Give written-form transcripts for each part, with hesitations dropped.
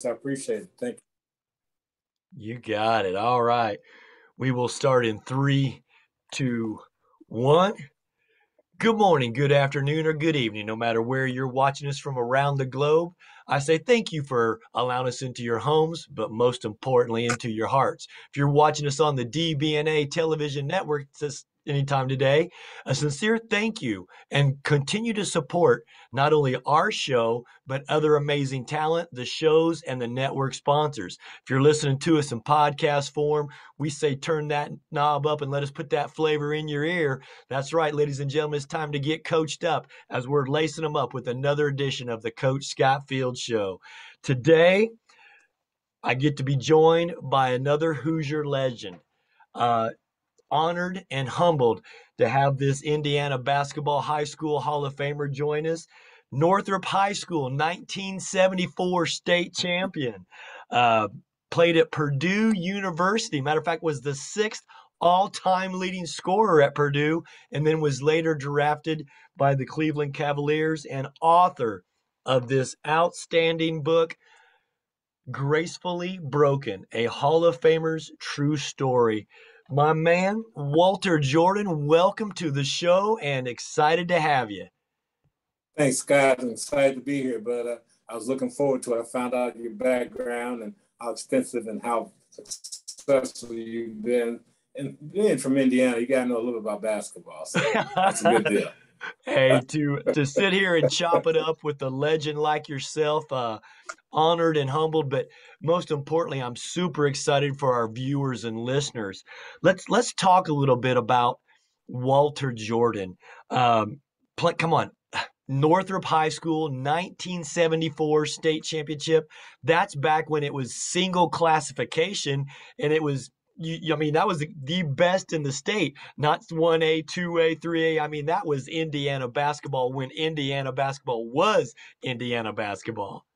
I appreciate it. Thank You got it. All right. We will start in three, two, one. Good morning, good afternoon, or good evening, no matter where you're watching us from around the globe. I say thank you for allowing us into your homes, but most importantly, into your hearts. If you're watching us on the DBNA television network this anytime today, a sincere thank you and continue to support not only our show, but other amazing talent, the shows, and the network sponsors. If you're listening to us in podcast form, we say turn that knob up and let us put that flavor in your ear. That's right, ladies and gentlemen, it's time to get coached up as we're lacing them up with another edition of the Coach Scott Field Show. Today, I get to be joined by another Hoosier legend. Uh, Honored and humbled to have this Indiana Basketball High School Hall of Famer join us. Northrop High School, 1974 state champion. Uh, Played at Purdue University. Matter of fact, was the sixth all-time leading scorer at Purdue, and then was later drafted by the Cleveland Cavaliers, and author of this outstanding book, Gracefully Broken, a Hall of Famer's true story. My man, Walter Jordan, welcome to the show and excited to have you. Thanks, Scott. I'm excited to be here, but I was looking forward to it. I found out your background and how extensive and how successful you've been. And being from Indiana, you got to know a little about basketball. So that's a good deal. Hey, to sit here and chop it up with a legend like yourself, honored and humbled, but most importantly, I'm super excited for our viewers and listeners. Let's talk a little bit about Walter Jordan. Come on, Northrop High School, 1974 state championship. That's back when it was single classification, and it was. I mean, that was the best in the state, not 1A, 2A, 3A. I mean, that was Indiana basketball when Indiana basketball was Indiana basketball.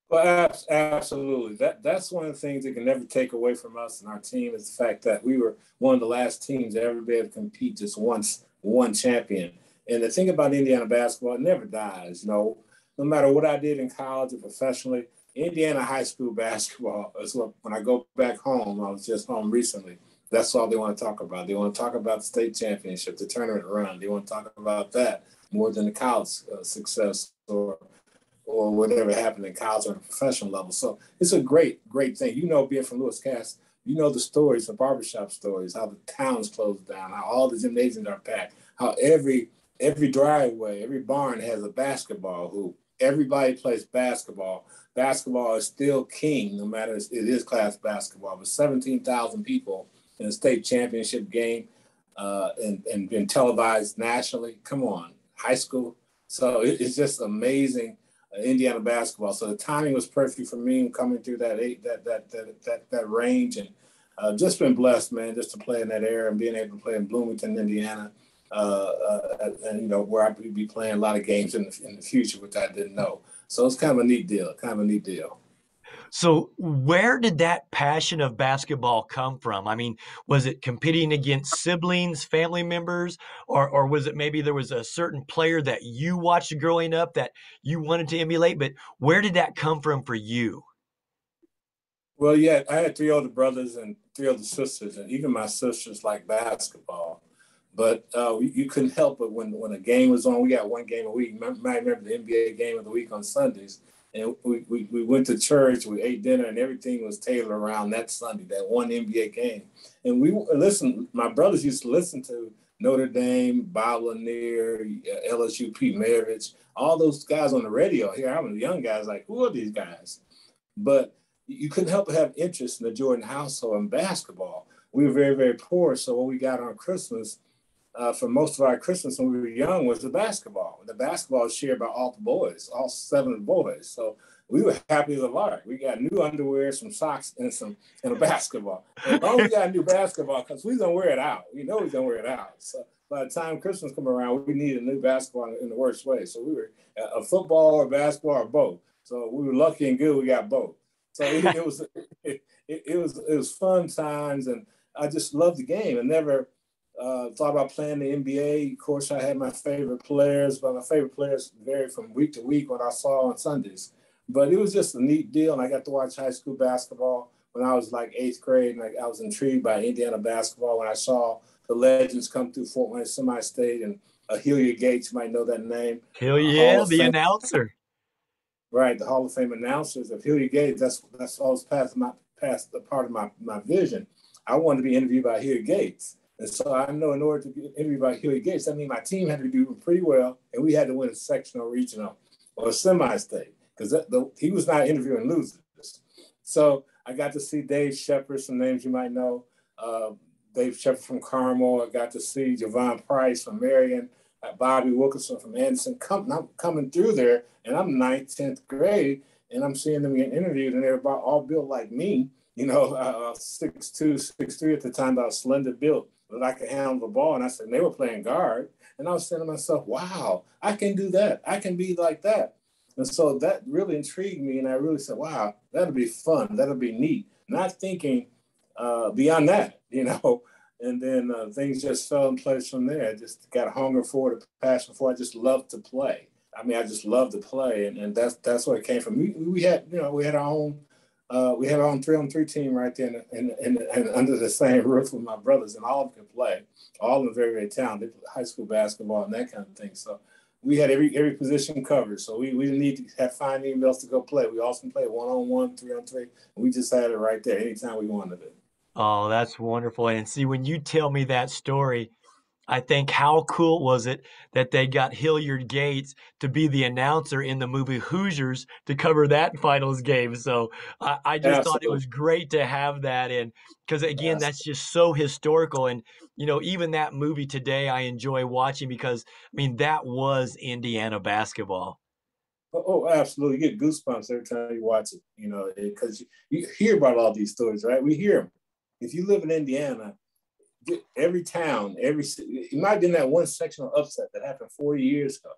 Well, absolutely. That's one of the things that can never take away from us and our team is the fact that we were one of the last teams to ever be able to compete just once, one champion. And the thing about Indiana basketball, it never dies. No matter what I did in college or professionally, Indiana high school basketball is what. When I go back home, I was just home recently. That's all they want to talk about. They want to talk about the state championship, the tournament run. They want to talk about that more than the college success or whatever happened in college or the professional level. So it's a great thing. Being from Lewis Cass, the stories, the barbershop stories, how the towns closed down, how all the gymnasiums are packed, how every driveway, every barn has a basketball hoop. Everybody plays basketball. Basketball is still king, no matter it is class basketball. But 17,000 people in a state championship game and been televised nationally. Come on, high school. So it's just amazing Indiana basketball. So the timing was perfect for me coming through that range, and just been blessed, man, just to play in that era and being able to play in Bloomington, Indiana, and where I could be playing a lot of games in the future, which I didn't know. So it's kind of a neat deal. So, where did that passion of basketball come from? I mean, was it competing against siblings, family members, or was it maybe there was a certain player that you watched growing up that you wanted to emulate? But where did that come from for you? Well, yeah, I had three older brothers and three older sisters, and even my sisters like basketball. But you couldn't help it when a game was on. We got one game a week. I remember the NBA game of the week on Sundays. And we went to church, we ate dinner, and everything was tailored around that Sunday, that one NBA game. And we listened, my brothers used to listen to Notre Dame, Bob Lanier, LSU, Pete Maravich, all those guys on the radio. Here, I'm a young guys like, who are these guys? But you couldn't help but have interest in the Jordan household in basketball. We were very, very poor. So what we got on Christmas, for most of our Christmas when we were young, was the basketball. The basketball was shared by all the boys, all seven boys. So we were happy as a lark. We got new underwear, some socks, and a basketball. And as long as we got a new basketball, because we was gonna wear it out. We know we was gonna wear it out. So by the time Christmas come around, we needed a new basketball in the worst way. So we were a football or basketball or both. So we were lucky and good we got both. So it was fun times, and I just loved the game. And never thought about playing the NBA. Of course, I had my favorite players, but my favorite players varied from week to week what I saw on Sundays. But it was just a neat deal. And I got to watch high school basketball when I was like 8th grade. And I was intrigued by Indiana basketball when I saw the legends come through Fort Wayne Semi-State and Hilliard Gates, you might know that name. Hell Hall yeah, of the Fame, announcer. right? The Hall of Fame announcers of Hilliard Gates. That's always past the part of my vision. I wanted to be interviewed by Hilliard Gates. And so I know in order to be interviewed by Hilliard Gates, I mean, my team had to do pretty well, and we had to win a sectional, regional, or a semi-state, because he was not interviewing losers. So I got to see Dave Shepard, some names you might know. Dave Shepard from Carmel. I got to see Javon Price from Marion, Bobby Wilkerson from Anderson. I'm coming through there, and I'm 9th, 10th grade, and I'm seeing them get interviewed, and they're about all built like me, 6'2", 6'3" at the time, about slender built, but I could handle the ball. And I said, and they were playing guard. And I was saying to myself, wow, I can do that. I can be like that. And so that really intrigued me. And I really said, wow, that'll be fun. That'll be neat. Not thinking beyond that, And then things just fell in place from there. I just got a hunger for it, a passion for it. I just loved to play. I mean, I just loved to play. And that's where it came from. We had our own 3-on-3 team right there and under the same roof with my brothers, and all of them could play. All of them very, very talented, high school basketball and that kind of thing. So we had every position covered. So we didn't need to find anybody else to go play. We also played 1-on-1, 3-on-3, and we just had it right there anytime we wanted it. Oh, that's wonderful. And see, when you tell me that story, I think how cool was it that they got Hilliard Gates to be the announcer in the movie Hoosiers to cover that finals game. So I just thought it Absolutely. was great to have that in because, again, Absolutely. that's just so historical. And, even that movie today, I enjoy watching because, I mean, that was Indiana basketball. Oh, absolutely. You get goosebumps every time you watch it, because you hear about all these stories, right? We hear them. If you live in Indiana, every town, every city, imagine that one sectional upset that happened 40 years ago.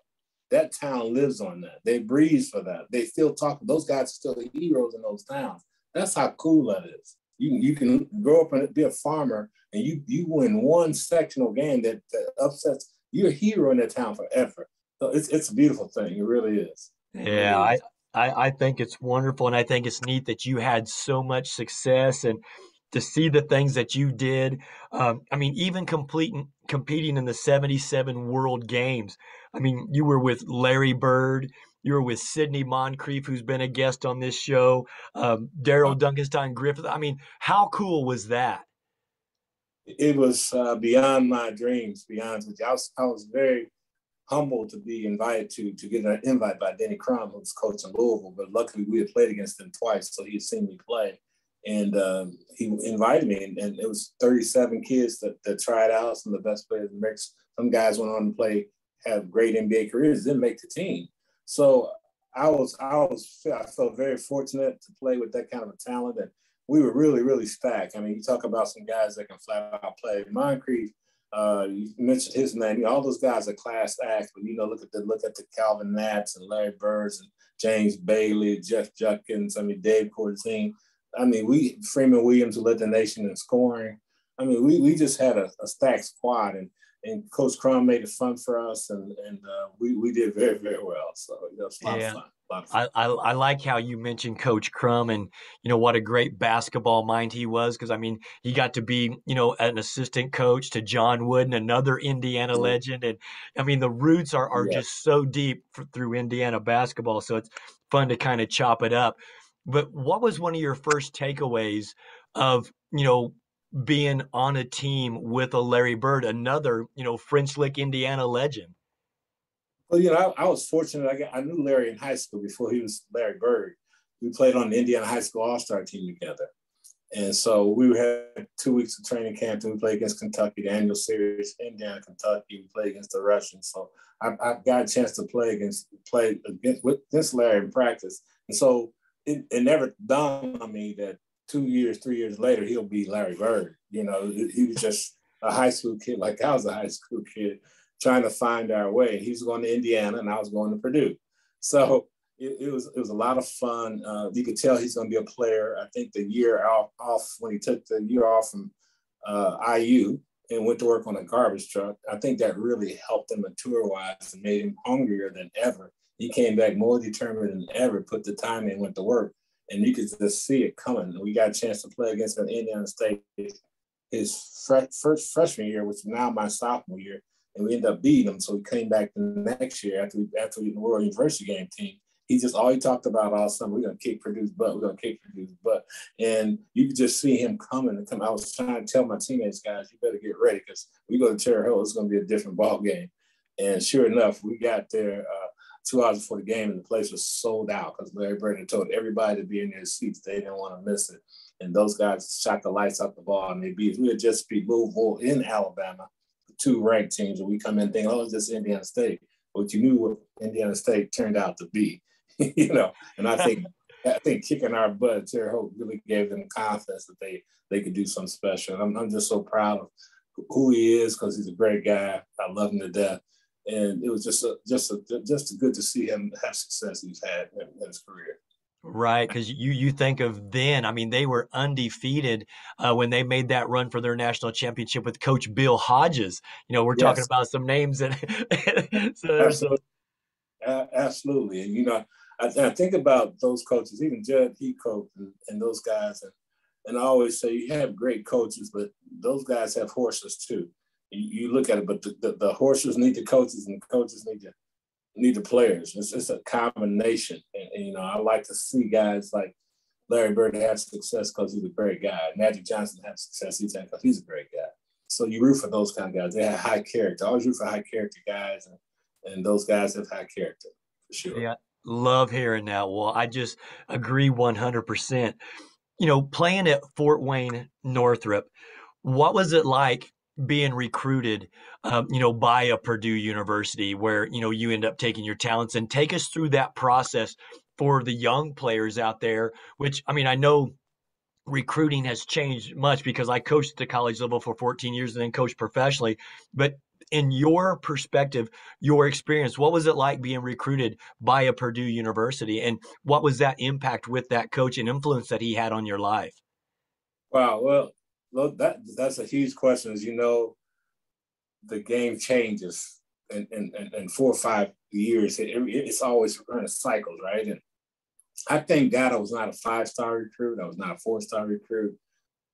That town lives on that. They breathe for that. They still talk. Those guys are still the heroes in those towns. That's how cool that is. You can grow up and be a farmer, and you win one sectional game that upsets. You're a hero in that town forever. So it's a beautiful thing. It really is. It Yeah, really is. I think it's wonderful, and I think it's neat that you had so much success and to see the things that you did. I mean, even competing in the '77 World Games. I mean, you were with Larry Bird, you were with Sidney Moncrief, who's been a guest on this show, Daryl Duncanstein Griffith. I mean, how cool was that? It was beyond my dreams. To be honest with you, I was very humbled to be invited to get an invite by Denny Crum, who was coach in Louisville. But luckily, we had played against him twice, so he had seen me play, and he invited me. And it was 37 kids that tried out. Some of the best players in America. Some guys went on to play, have great NBA careers, didn't make the team. So I felt very fortunate to play with that kind of a talent, and we were really, really stacked. I mean, you talk about some guys that can flat out play. Moncrief, you mentioned his name. All those guys are class acts. But look at the Calvin Nats and Larry Birds and James Bailey, Jeff Judkins. I mean, Dave Corzine. I mean, Freeman Williams, who led the nation in scoring. I mean, we just had a stacked squad, and Coach Crum made it fun for us, and we did very, very well. So it was a lot of Yeah. fun. A lot of fun. I like how you mentioned Coach Crum and what a great basketball mind he was because I mean he got to be an assistant coach to John Wooden, another Indiana legend, and I mean the roots are Yeah. just so deep through Indiana basketball, so it's fun to kind of chop it up. But what was one of your first takeaways of being on a team with a Larry Bird, another French Lick Indiana legend? Well, I was fortunate. I knew Larry in high school before he was Larry Bird. We played on the Indiana High School All-Star team together. And so we had 2 weeks of training camp, and we played against Kentucky, the annual series, Indiana, Kentucky. We played against the Russians. So I got a chance to play against Larry in practice. And so it never dawned on me that 2 years, 3 years later, he'll be Larry Bird. He was just a high school kid like I was a high school kid trying to find our way. He was going to Indiana, and I was going to Purdue. So it was a lot of fun. You could tell he's going to be a player. I think the year off when he took the year off from IU and went to work on a garbage truck, I think that really helped him mature-wise and made him hungrier than ever he came back more determined than ever, put the time in, went to work, and you could just see it coming. We got a chance to play against him in Indiana State his first freshman year, which is now my sophomore year, and we ended up beating him. So we came back the next year after we the World University game team. He just all he talked about all summer, we're gonna kick Purdue's butt, we're gonna kick Purdue's butt. And you could just see him coming and come. I was trying to tell my teammates, guys, you better get ready because we go to Terre Haute, it's gonna be a different ball game. And sure enough, we got there 2 hours before the game, and the place was sold out because Larry Bird had told everybody to be in their seats. They didn't want to miss it. And those guys shot the lights out the ball, and they beat us. We had just beat Louisville in Alabama, the 2 ranked teams, and we come in thinking, oh, it's just Indiana State. But you knew what Indiana State turned out to be, And I think kicking our butt, Terre Haute really gave them confidence that they could do something special. And I'm just so proud of who he is because he's a great guy. I love him to death. And it was just good to see him have success he's had in his career. Right, because you think of then, I mean, they were undefeated when they made that run for their national championship with Coach Bill Hodges. We're talking about some names that Absolutely. Absolutely. And, I think about those coaches, even Judd Heathcote and those guys. And I always say you have great coaches, but those guys have horses too. You look at it, but the horses need the coaches and the coaches need the players. It's a combination. And I like to see guys like Larry Bird have success because he's a great guy. Magic Johnson have success because he's a great guy. So you root for those kind of guys. They have high character. I always root for high character guys, and those guys have high character for sure. Yeah, love hearing that. Well, I just agree 100%. Playing at Fort Wayne Northrop, what was it like being recruited, by a Purdue University where, you end up taking your talents, and take us through that process for the young players out there, which, I mean, I know recruiting has changed much because I coached at the college level for 14 years and then coached professionally. But in your perspective, your experience, what was it like being recruited by a Purdue University, and what was that impact with that coach and influence that he had on your life? Wow. Well, that's a huge question. As you know, the game changes in 4 or 5 years. It's always running cycles, right? And I thank God I was not a 5-star recruit. I was not a 4-star recruit.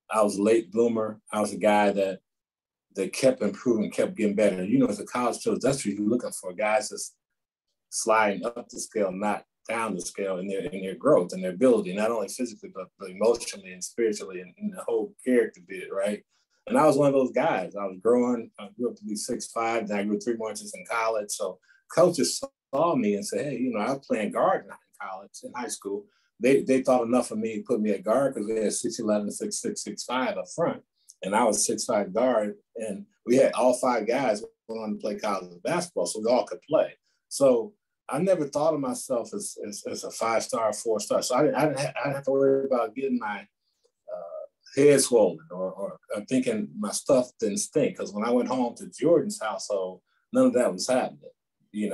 I was a late bloomer. I was a guy that kept improving, kept getting better. As a college coach, that's what you're looking for. Guys that's sliding up the scale, not down the scale in their growth and their ability, not only physically, but emotionally and spiritually and the whole character bit, right? And I was one of those guys. I grew up to be 6'5", then I grew 3 more inches in college. So coaches saw me and said, hey, I was playing guard in college, in high school. They thought enough of me to put me at guard because they had 6'11", 6'6", 6'5" up front. And I was 6'5" guard. And we had all 5 guys went on to play college basketball, so we all could play. So I never thought of myself as a 5-star, 4-star. So I didn't have to worry about getting my head swollen or thinking my stuff didn't stink. Because when I went home to Jordan's household, none of that was happening. They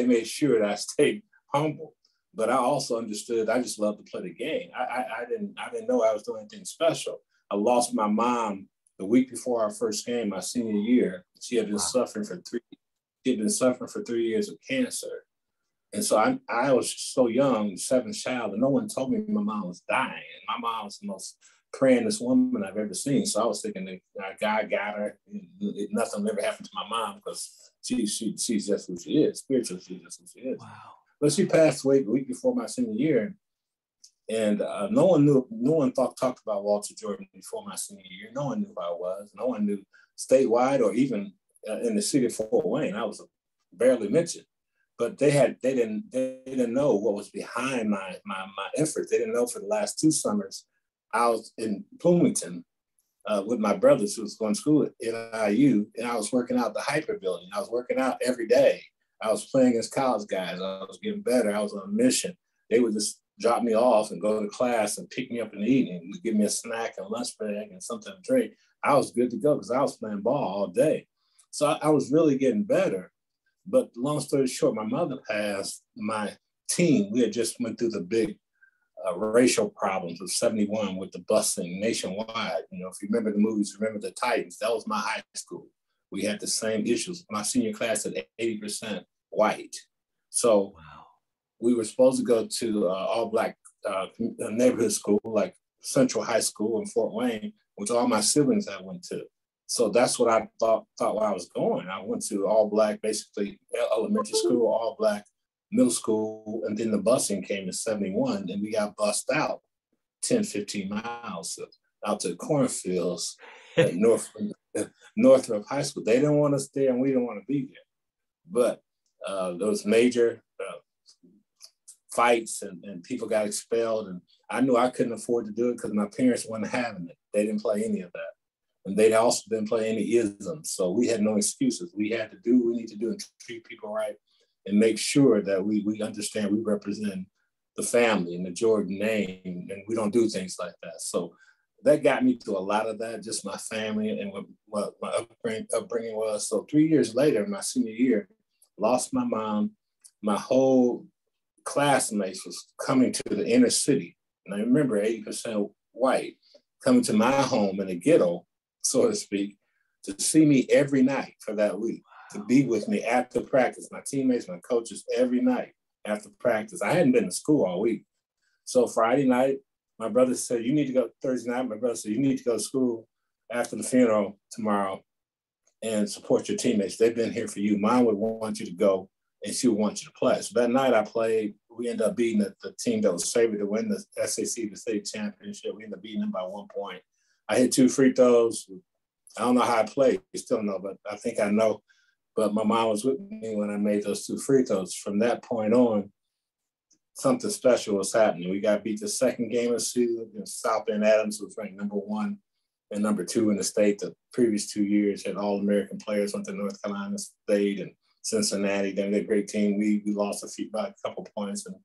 made sure that I stayed humble. But I also understood I just loved to play the game. I didn't know I was doing anything special. I lost my mom the week before our first game, my senior year. She had been suffering for 3 years of cancer. And so I was so young, 7th child, and no one told me my mom was dying. And my mom was the most prayingest woman I've ever seen. So I was thinking that God got her. Nothing will ever happen to my mom because she's just who she is. Spiritually, she's just who she is. Wow. But she passed away the week before my senior year. And no one talked about Walter Jordan before my senior year. No one knew who I was. No one knew statewide or even in the city of Fort Wayne. I was barely mentioned. But they didn't know what was behind my efforts. They didn't know for the last 2 summers I was in Bloomington with my brothers who was going to school at NIU, and I was working out the Hyper building. I was working out every day. I was playing against college guys. I was getting better. I was on a mission. They would just drop me off and go to class and pick me up in the evening, give me a snack and lunch break and something to drink. I was good to go because I was playing ball all day. So I was really getting better. But long story short, my mother passed. My team, we had just went through the big racial problems of 71 with the busing nationwide. If you remember the movies, remember the Titans, that was my high school. We had the same issues. My senior class had 80% white. So we were supposed to go to all black neighborhood school, like Central High School in Fort Wayne, which all my siblings I went to. So that's what I thought while I was going. I went to all black, basically elementary school, all black middle school, and then the busing came in 71, and we got bused out 10, 15 miles out to the cornfields at Northrop High School. They didn't want us there, and we didn't want to be there. But there was major fights, and people got expelled, and I knew I couldn't afford to do it because my parents weren't having it. They didn't play any of that. And they also didn't play any isms. So we had no excuses. We had to do what we need to do and treat people right and make sure that we understand we represent the family and the Jordan name, and we don't do things like that. So that got me through a lot of that, just my family and what my upbringing was. So 3 years later, my senior year, lost my mom. My whole classmates was coming to the inner city. And I remember 80% white coming to my home in the ghetto, so to speak, to see me every night for that week, to be with me after practice, my teammates, my coaches, every night after practice. I hadn't been to school all week. So Friday night, my brother said, you need to go, Thursday night, my brother said, you need to go to school after the funeral tomorrow and support your teammates. They've been here for you. Mom would want you to go, and she would want you to play. So that night I played. We ended up beating the team that was favored to win the SAC, the state championship. We ended up beating them by 1 point. I hit 2 free throws. I don't know how I played. I still know, but I think I know. But my mom was with me when I made those 2 free throws. From that point on, something special was happening. We got beat the second game of the season, and South Bend Adams was ranked #1 and #2 in the state. The previous 2 years had All-American players, went to North Carolina State and Cincinnati. They were a great team. We lost by a couple points. And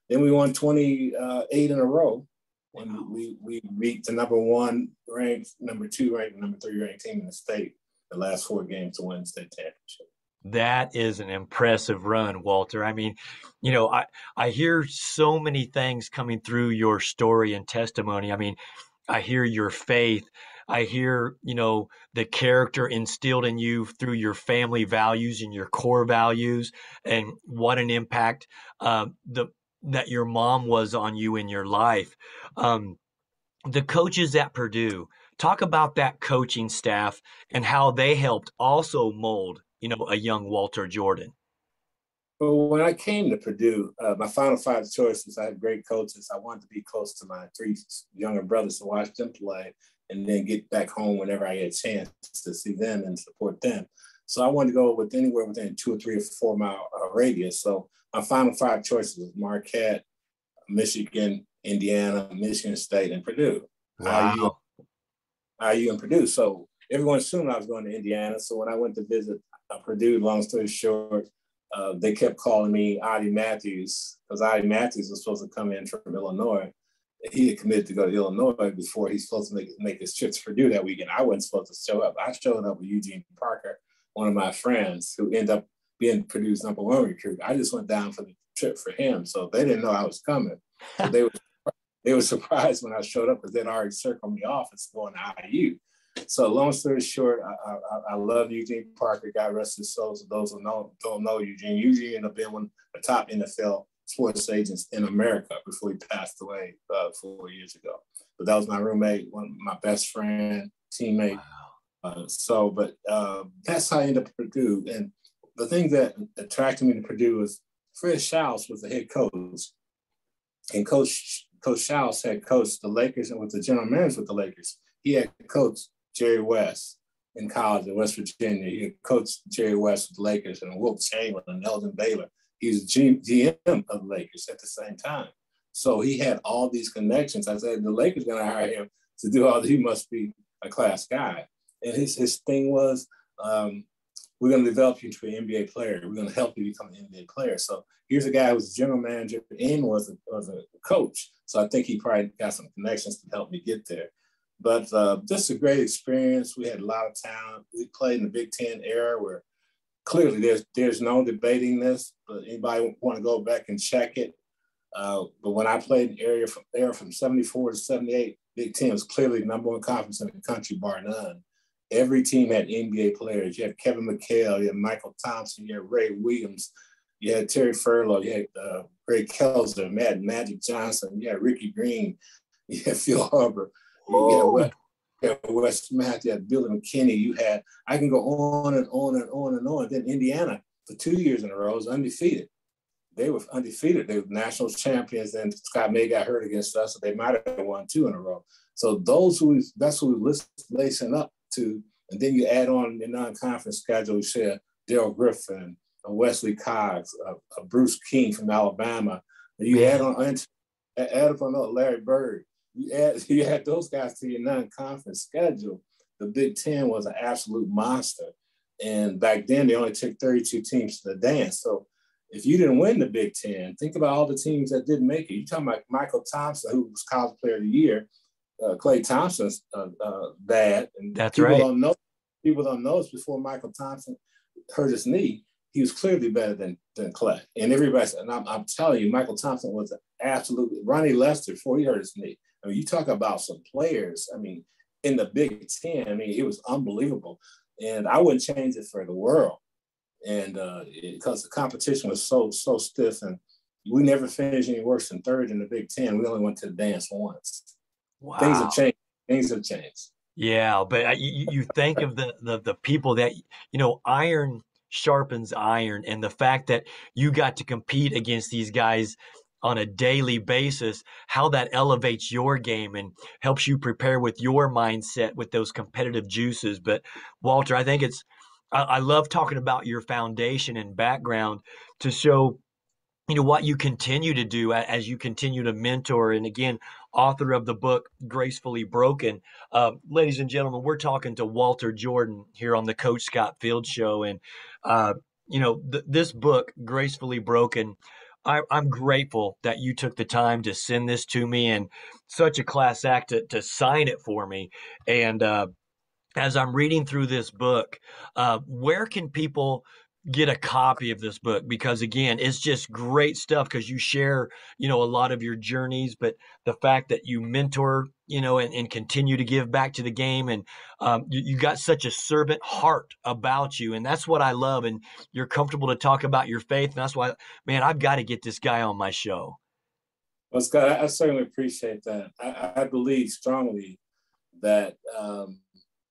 then we won 28 in a row when we beat the #1 ranked, #2 ranked, and #3 ranked team in the state the last 4 games to win the state championship. That is an impressive run, Walter. I mean, I hear so many things coming through your story and testimony. I mean, I hear your faith. I hear, the character instilled in you through your family values and your core values, and what an impact that your mom was on you in your life. The coaches at Purdue, talk about that coaching staff and how they helped also mold, a young Walter Jordan. Well, when I came to Purdue, my final 5 choices, I had great coaches. I wanted to be close to my 3 younger brothers to watch them play and then get back home whenever I had a chance to see them and support them. So I wanted to go anywhere within 2 or 3 or 4 mile radius. So my final 5 choices was Marquette, Michigan, Indiana, Michigan State, and Purdue. Wow. IU and Purdue. So everyone assumed I was going to Indiana. So when I went to visit Purdue, long story short, they kept calling me Adi Matthews, because Adi Matthews was supposed to come in from Illinois. He had committed to go to Illinois before he's supposed to make his trip to Purdue that weekend. I wasn't supposed to show up. I showed up with Eugene Parker, one of my friends, who ended up being Purdue's #1 recruit. I just went down for the trip for him, so they didn't know I was coming. So they were surprised when I showed up because they'd already circled me off as going to IU. So long story short, I love Eugene Parker. God rest his soul. So those who don't know Eugene, ended up being one of the top NFL sports agents in America before he passed away 4 years ago. But that was my roommate, my best friend, teammate. Wow. That's how I ended up at Purdue. And the thing that attracted me to Purdue was Fred Schaus was the head coach. And Coach Schaus had coached the Lakers and was the general manager with the Lakers. He had coached Jerry West in college in West Virginia. He had coached Jerry West with the Lakers, and Wilt Chamberlain and Eldon Baylor. He was GM of the Lakers at the same time. So he had all these connections. I said, the Lakers going to hire him to do all this. He must be a class guy. And his thing was, we're going to develop you into an NBA player. We're going to help you become an NBA player. So here's a guy who was a general manager and was a coach. So I think he probably got some connections to help me get there. But just a great experience. We had a lot of talent. We played in the Big Ten era where clearly there's no debating this, but anybody want to go back and check it. But when I played in the era from 74 to 78, Big Ten was clearly the #1 conference in the country, bar none. Every team had NBA players. You had Kevin McHale, you had Michael Thompson, you had Ray Williams, You had Terry Furlow, you had Ray Kelser, Magic Johnson, you had Ricky Green, you had Phil Hubbard, you had Wes Smith, you had Billy McKinney, you had, I can go on and on and on and on. Then Indiana, for 2 years in a row, was undefeated. They were undefeated. They were national champions, and Scott May got hurt against us, so they might have won 2 in a row. So that's who we lacing up to. And then you add on the non-conference schedule, you share Darrell Griffin, Wesley Cox, Bruce King from Alabama. And you add on Larry Bird. You add those guys to your non-conference schedule. The Big Ten was an absolute monster. And back then, they only took 32 teams to the dance. So if you didn't win the Big Ten, think about all the teams that didn't make it. You're talking about Michael Thompson, who was College Player of the Year. Klay Thompson's dad. And that's right. People don't know this. Before Michael Thompson hurt his knee, he was clearly better than Klay. And everybody said, and I'm telling you, Michael Thompson was absolutely Ronnie Lester before he hurt his knee. I mean, you talk about some players. I mean, in the Big Ten, I mean, it was unbelievable. And I wouldn't change it for the world. And because the competition was so stiff, and we never finished any worse than third in the Big Ten. We only went to the dance once. Wow. Things have changed. Yeah, but you think of the people that, iron sharpens iron, and the fact that you got to compete against these guys on a daily basis, how that elevates your game and helps you prepare with your mindset with those competitive juices. But Walter, I think I love talking about your foundation and background to show what you continue to do as you continue to mentor. And again, author of the book, Gracefully Broken. Ladies and gentlemen, we're talking to Walter Jordan here on the Coach Scott Field Show. And, this book, Gracefully Broken, I'm grateful that you took the time to send this to me, and such a class act to sign it for me. And as I'm reading through this book, where can people get a copy of this book? Because again, it's just great stuff, because you share, a lot of your journeys, but the fact that you mentor, and continue to give back to the game. And you got such a servant heart about you. And that's what I love. And you're comfortable to talk about your faith. And that's why, man, I've got to get this guy on my show. Well, Scott, I certainly appreciate that. I believe strongly that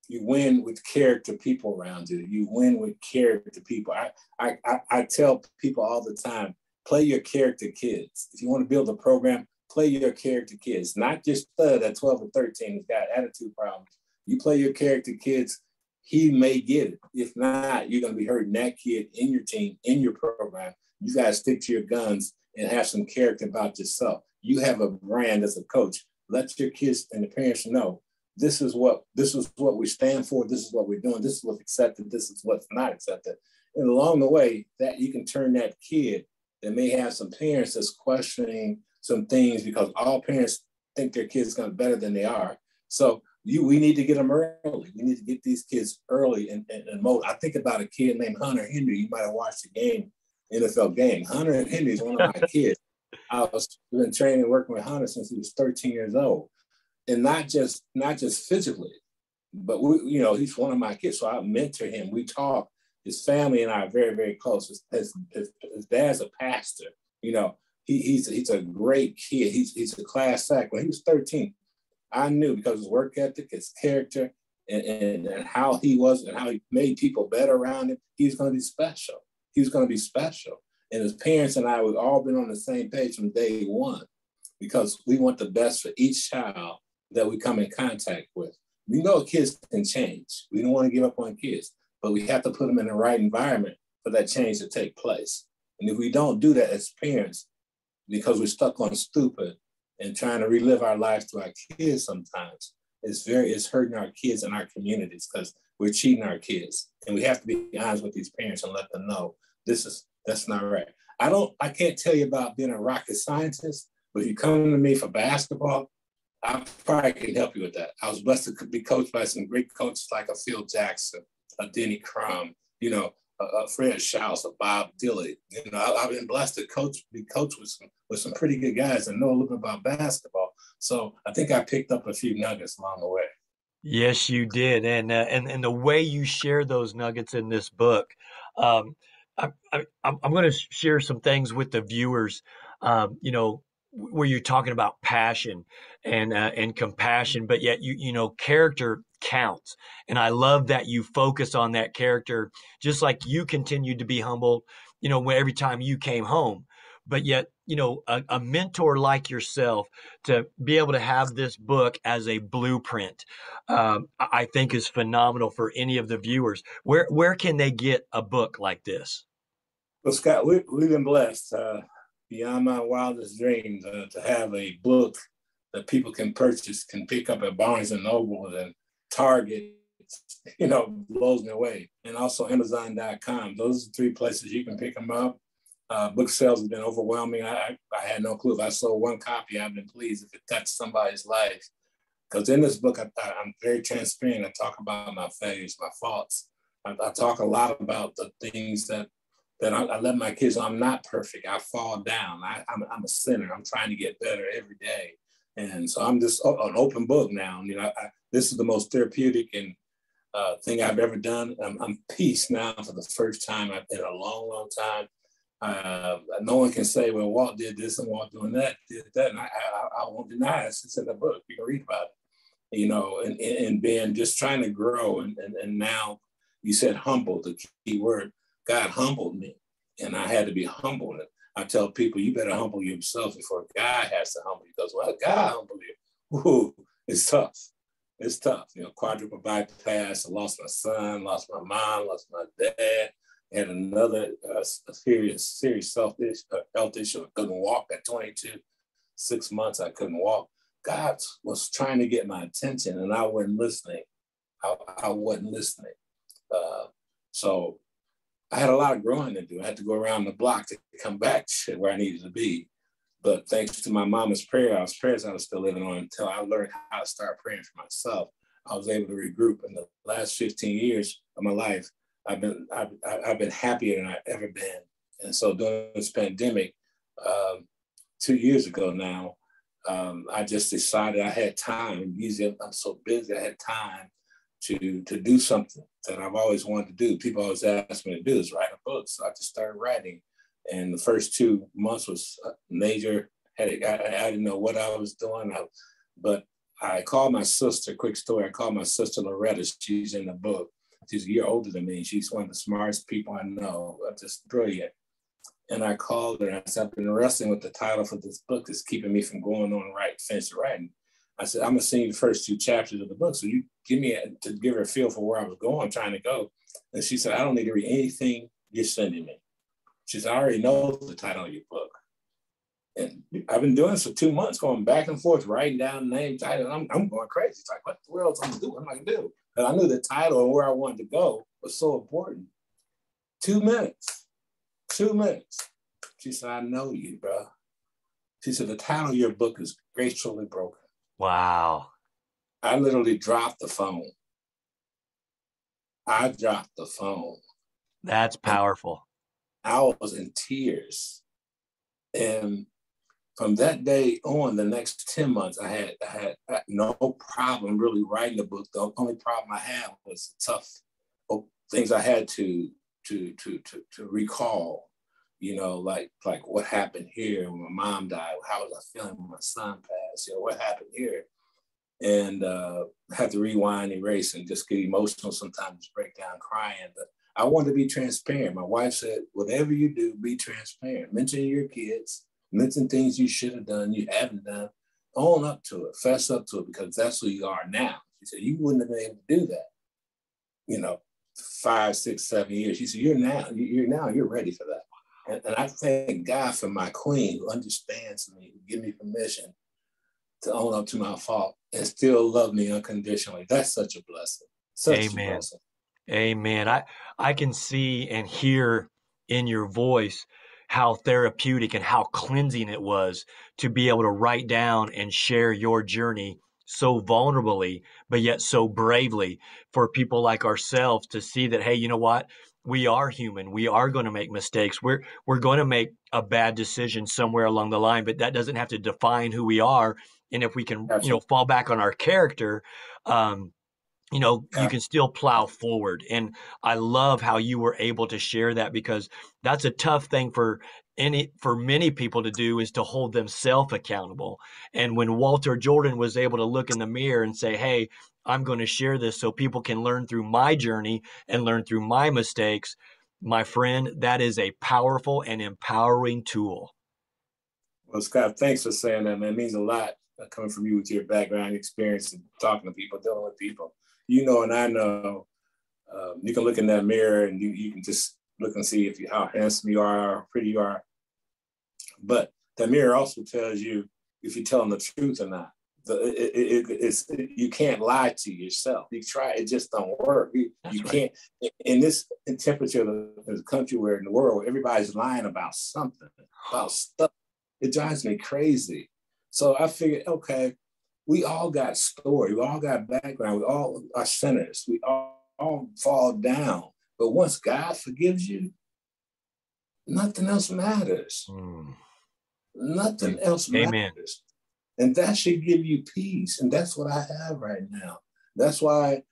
you win with character people around you. You win with character people. I tell people all the time, play your character kids. If you want to build a program, play your character kids, not just stud at 12 or 13 who's got attitude problems. You play your character kids, he may get it. If not, you're going to be hurting that kid in your team, in your program. You got to stick to your guns and have some character about yourself. You have a brand as a coach. Let your kids and the parents know, this is what we stand for. This is what we're doing. This is what's accepted. This is what's not accepted. And along the way, that you can turn that kid that may have some parents that's questioning some things, because all parents think their kids are better than they are. So we need to get them early. We need to get these kids early and mold. I think about a kid named Hunter Henry. You might have watched the game, NFL game. Hunter Henry is one of my kids. I've been training and working with Hunter since he was 13 years old. And not just physically, but he's one of my kids. So I mentor him. We talk. His family and I are very, very close. His dad's a pastor. He's a great kid. He's a class act. When he was 13, I knew, because his work ethic, his character, and how he was and how he made people better around him, he was going to be special. He was going to be special. And his parents and I, we've all been on the same page from day one, because we want the best for each child that we come in contact with. We know kids can change. We don't want to give up on kids, but we have to put them in the right environment for that change to take place. And if we don't do that as parents, because we're stuck on stupid and trying to relive our lives to our kids sometimes, it's hurting our kids and our communities, because we're cheating our kids. And we have to be honest with these parents and let them know that's not right. I can't tell you about being a rocket scientist, but if you come to me for basketball, I probably can help you with that. I was blessed to be coached by some great coaches like a Phil Jackson, a Denny Crum, a Fred Schaus, a Bob Dilley. I've been blessed to be coached with some pretty good guys and know a little bit about basketball. So I think I picked up a few nuggets along the way. Yes, you did, and the way you share those nuggets in this book, I'm going to share some things with the viewers, where you're talking about passion and compassion, but yet character counts, and I love that you focus on that character, just like you continued to be humble, every time you came home, but yet a mentor like yourself to be able to have this book as a blueprint, I think is phenomenal for any of the viewers. Where can they get a book like this? Well, Scott, we've been blessed beyond my wildest dreams to have a book that people can purchase, can pick up at Barnes and Noble and Target, blows me away. And also Amazon.com. Those are three places you can pick them up. Book sales have been overwhelming. I had no clue. If I sold one copy, I've been pleased if it touched somebody's life. Because in this book, I'm very transparent. I talk about my failures, my faults. I talk a lot about the things that I let my kids know. I'm not perfect. I fall down. I'm a sinner. I'm trying to get better every day. And so I'm just an open book now. This is the most therapeutic and thing I've ever done. I'm peace now for the first time in a long, long time. No one can say, well, Walt did this and Walt doing that, did that. And I won't deny it. It's in the book. You can read about it, and being just trying to grow. And now you said humble, the key word. God humbled me, and I had to be humbled. I tell people, you better humble yourself before God has to humble you. Because when God humbled you, ooh, it's tough. It's tough. Quadruple bypass. I lost my son, lost my mom, lost my dad. Had another serious health issue. I couldn't walk at 22. 6 months, I couldn't walk. God was trying to get my attention, and I wasn't listening. I wasn't listening. So I had a lot of growing to do. I had to go around the block to come back to where I needed to be. But thanks to my mama's prayers I was still living on until I learned how to start praying for myself. I was able to regroup. In the last 15 years of my life, I've been happier than I've ever been. And so during this pandemic, 2 years ago now, I just decided I had time. Usually I'm so busy, I had time to do something that I've always wanted to do. People always ask me to do is write a book. So I just started writing. And the first 2 months was a major headache. I didn't know what I was doing. But I called my sister, quick story. I called my sister Loretta. She's in the book. She's a year older than me. She's one of the smartest people I know. Just brilliant. And I called her and I said, I've been wrestling with the title for this book that's keeping me from going on finish writing. I said, I'm gonna send you the first 2 chapters of the book. So you to give her a feel for where I was going, trying to go. And she said, I don't need to read anything you're sending me. She said, I already know the title of your book. And I've been doing this for 2 months, going back and forth, writing down the name, title. I'm going crazy. It's like, what the world am I gonna do? What am I gonna do? And I knew the title and where I wanted to go was so important. 2 minutes. 2 minutes. She said, I know you, bro. She said, the title of your book is Gracefully Broken. Wow. I literally dropped the phone. I dropped the phone. That's powerful. I was in tears. And from that day on, the next 10 months, I had no problem really writing the book. The only problem I had was tough things I had to recall. Like what happened here when my mom died? How was I feeling when my son passed? What happened here? And have to rewind, erase, and just get emotional sometimes, break down crying. But I wanted to be transparent. My wife said, whatever you do, be transparent. Mention your kids, mention things you should have done, you haven't done. Own up to it, fess up to it, because that's who you are now. She said, you wouldn't have been able to do that, 5, 6, 7 years. She said, you're ready for that. And I thank God for my queen who understands me, who give me permission to own up to my fault and still love me unconditionally. That's such a blessing. Such Amen. a blessing. Amen. I can see and hear in your voice how therapeutic and how cleansing it was to be able to write down and share your journey so vulnerably, but yet so bravely, for people like ourselves to see that, hey, you know what? We are human. We are going to make mistakes. We're going to make a bad decision somewhere along the line, but that doesn't have to define who we are. And if we can, Absolutely. fall back on our character, you can still plow forward. And I love how you were able to share that, because that's a tough thing for many people to do, is to hold themselves accountable. And when Walter Jordan was able to look in the mirror and say, hey, I'm going to share this so people can learn through my journey and learn through my mistakes, my friend, that is a powerful and empowering tool. Well, Scott, thanks for saying that, man. It means a lot coming from you with your background experience and talking to people, dealing with people. And I know, you can look in that mirror and you can just look and see how handsome you are, how pretty you are. But that mirror also tells you if you're telling the truth or not. You can't lie to yourself. You try, it just don't work. You can't. In this temperature of the country, where in the world, everybody's lying about something, about stuff. It drives me crazy. So I figured, okay, we all got story. We all got background. We all are sinners. We all fall down. But once God forgives you, nothing else matters. Nothing else matters. And that should give you peace. And that's what I have right now. That's why,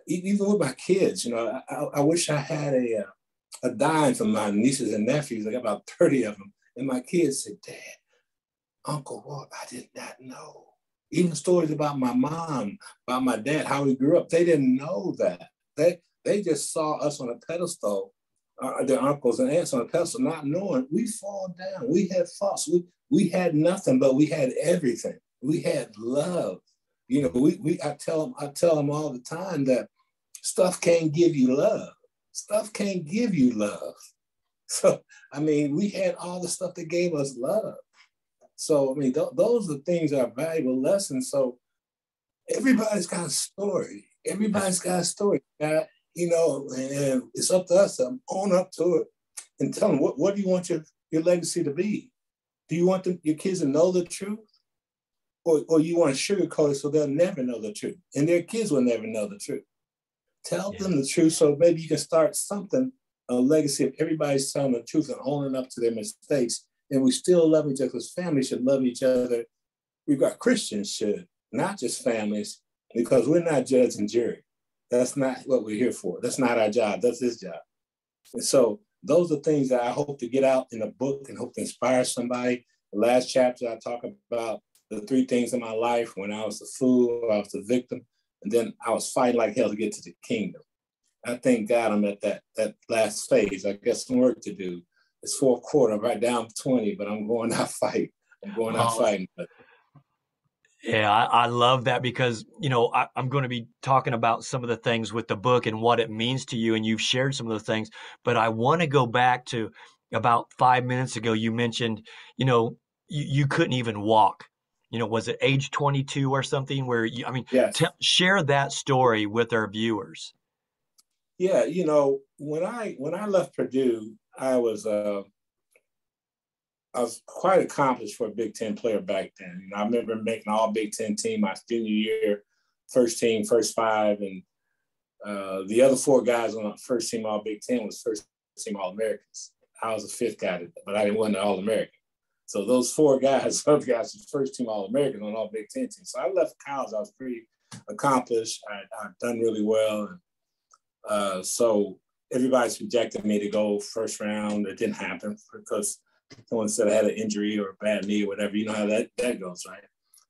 even with my kids, I wish I had a dime for my nieces and nephews. I got about 30 of them. And my kids said, Dad, Uncle, what? I did not know. Even stories about my mom, about my dad, how we grew up, they didn't know that. They just saw us on a pedestal, their uncles and aunts on a pedestal, not knowing we fall down. We had faults. We had nothing, but we had everything. We had love. I tell them all the time that stuff can't give you love. Stuff can't give you love. So, we had all the stuff that gave us love. So, those are things that are valuable lessons. So everybody's got a story. Everybody's got a story. And it's up to us to own up to it and tell them, what do you want your legacy to be? Do you want your kids to know the truth? Or you want to sugarcoat it so they'll never know the truth? And their kids will never know the truth. Tell them the truth so maybe you can start something, a legacy of everybody's telling the truth and owning up to their mistakes. And we still love each other, because families should love each other. Christians should, not just families, because we're not judge and jury. That's not what we're here for. That's not our job. That's his job. And so those are things that I hope to get out in the book and hope to inspire somebody. The last chapter, I talk about the 3 things in my life: when I was the fool, I was the victim, and then I was fighting like hell to get to the kingdom. I thank God I'm at that last phase. I got some work to do. It's 4th quarter, right down 20, but I'm going out fighting. I'm going out fighting. Yeah, I love that, because, I'm going to be talking about some of the things with the book and what it means to you, and you've shared some of those things. But I want to go back to about 5 minutes ago. You mentioned, you couldn't even walk. Was it age 22 or something where yes. Share that story with our viewers. Yeah, when I left Purdue, I was quite accomplished for a Big Ten player back then. I remember making all Big Ten team my junior year, first team, first 5, and the other 4 guys on the first team all Big Ten was first team All Americans. I was the 5th guy, but I didn't win the All American. So those 4 guys, other guys, were first team All Americans on all Big Ten teams. So I left college. I was pretty accomplished. I'd done really well. So everybody's projected me to go first round. It didn't happen because someone said I had an injury or a bad knee or whatever. You know how that goes, right?